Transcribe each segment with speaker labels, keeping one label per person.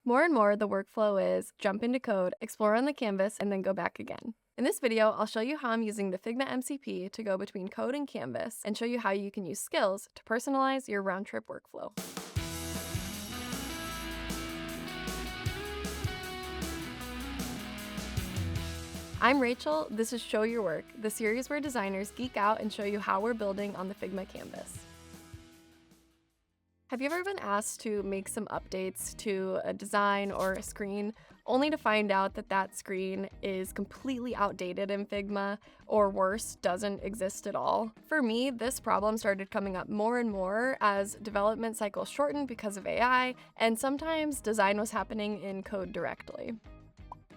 Speaker 1: More and more, the workflow is jump into code, explore on the canvas, and then go back again. In this video, I'll show you how I'm using the Figma MCP to go between code and canvas and show you how you can use skills to personalize your round-trip workflow. I'm Rachel, this is Show Your Work, the series where designers geek out and show you how we're building on the Figma canvas. Have you ever been asked to make some updates to a design or a screen, only to find out that that screen is completely outdated in Figma, or worse, doesn't exist at all? For me, this problem started coming up more and more as development cycles shortened because of AI, and sometimes design was happening in code directly.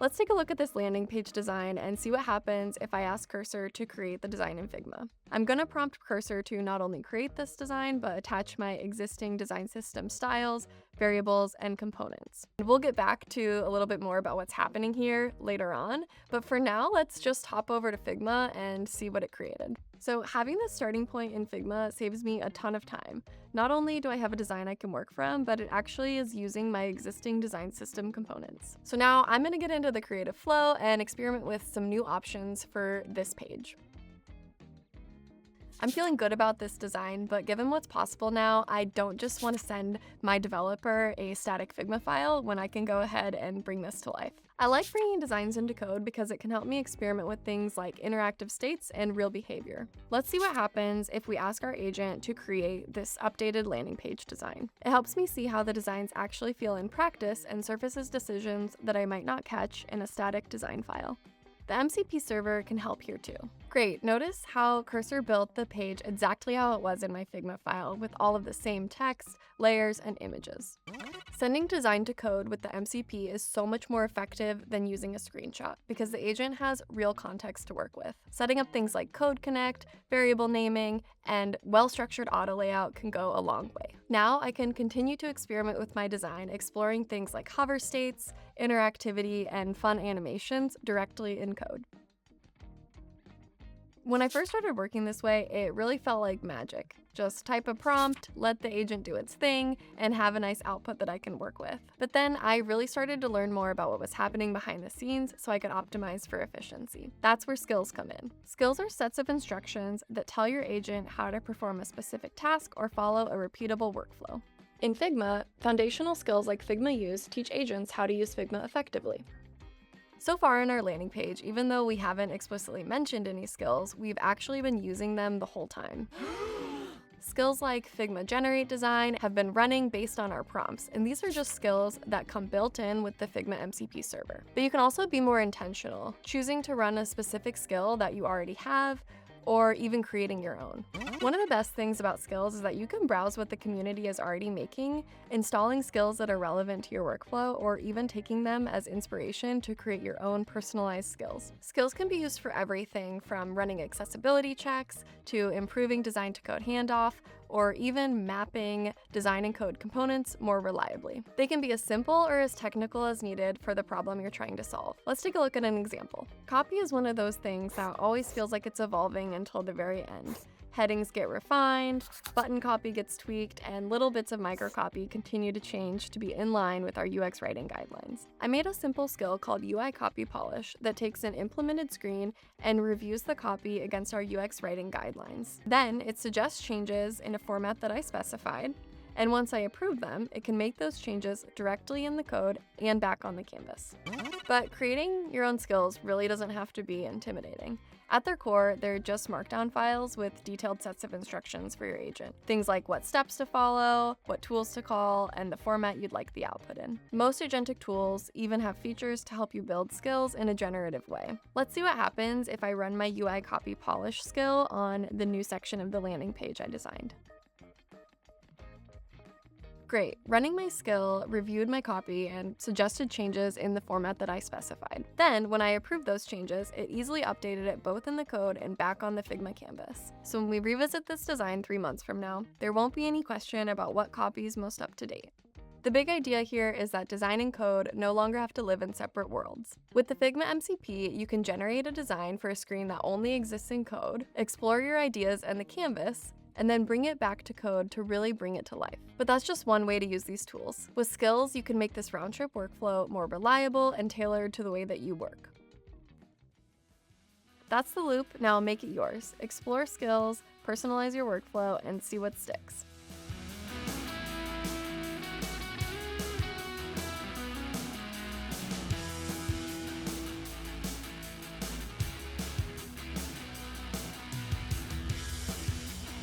Speaker 1: Let's take a look at this landing page design and see what happens if I ask Cursor to create the design in Figma. I'm going to prompt Cursor to not only create this design, but attach my existing design system styles, variables, and components. We'll get back to a little bit more about what's happening here later on, but for now, let's just hop over to Figma and see what it created. So having this starting point in Figma saves me a ton of time. Not only do I have a design I can work from, but it actually is using my existing design system components. So now I'm going to get into the creative flow and experiment with some new options for this page. I'm feeling good about this design, but given what's possible now, I don't just want to send my developer a static Figma file when I can go ahead and bring this to life. I like bringing designs into code because it can help me experiment with things like interactive states and real behavior. Let's see what happens if we ask our agent to create this updated landing page design. It helps me see how the designs actually feel in practice and surfaces decisions that I might not catch in a static design file. The MCP server can help here too. Great, notice how Cursor built the page exactly how it was in my Figma file with all of the same text, layers, and images. Sending design to code with the MCP is so much more effective than using a screenshot because the agent has real context to work with. Setting up things like code connect, variable naming, and well-structured auto layout can go a long way. Now I can continue to experiment with my design, exploring things like hover states, interactivity, and fun animations directly in code. When I first started working this way, it really felt like magic. Just type a prompt, let the agent do its thing, and have a nice output that I can work with. But then I really started to learn more about what was happening behind the scenes so I could optimize for efficiency. That's where skills come in. Skills are sets of instructions that tell your agent how to perform a specific task or follow a repeatable workflow. In Figma, foundational skills like Figma Use teach agents how to use Figma effectively. So far in our landing page, even though we haven't explicitly mentioned any skills, we've actually been using them the whole time. Skills like Figma Generate Design have been running based on our prompts, and these are just skills that come built in with the Figma MCP server. But you can also be more intentional, choosing to run a specific skill that you already have, or even creating your own. One of the best things about skills is that you can browse what the community is already making, installing skills that are relevant to your workflow, or even taking them as inspiration to create your own personalized skills. Skills can be used for everything from running accessibility checks to improving design to code handoff, or even mapping design and code components more reliably. They can be as simple or as technical as needed for the problem you're trying to solve. Let's take a look at an example. Copy is one of those things that always feels like it's evolving until the very end. Headings get refined, button copy gets tweaked, and little bits of microcopy continue to change to be in line with our UX writing guidelines. I made a simple skill called UI Copy Polish that takes an implemented screen and reviews the copy against our UX writing guidelines. Then it suggests changes in a format that I specified, and once I approve them, it can make those changes directly in the code and back on the canvas. But creating your own skills really doesn't have to be intimidating. At their core, they're just markdown files with detailed sets of instructions for your agent. Things like what steps to follow, what tools to call, and the format you'd like the output in. Most agentic tools even have features to help you build skills in a generative way. Let's see what happens if I run my UI Copy Polish skill on the new section of the landing page I designed. Great, running my skill reviewed my copy and suggested changes in the format that I specified. Then, when I approved those changes, it easily updated it both in the code and back on the Figma canvas. So when we revisit this design 3 months from now, there won't be any question about what copy is most up to date. The big idea here is that design and code no longer have to live in separate worlds. With the Figma MCP, you can generate a design for a screen that only exists in code, explore your ideas and the canvas, and then bring it back to code to really bring it to life. But that's just one way to use these tools. With skills, you can make this round trip workflow more reliable and tailored to the way that you work. That's the loop, now make it yours. Explore skills, personalize your workflow, and see what sticks.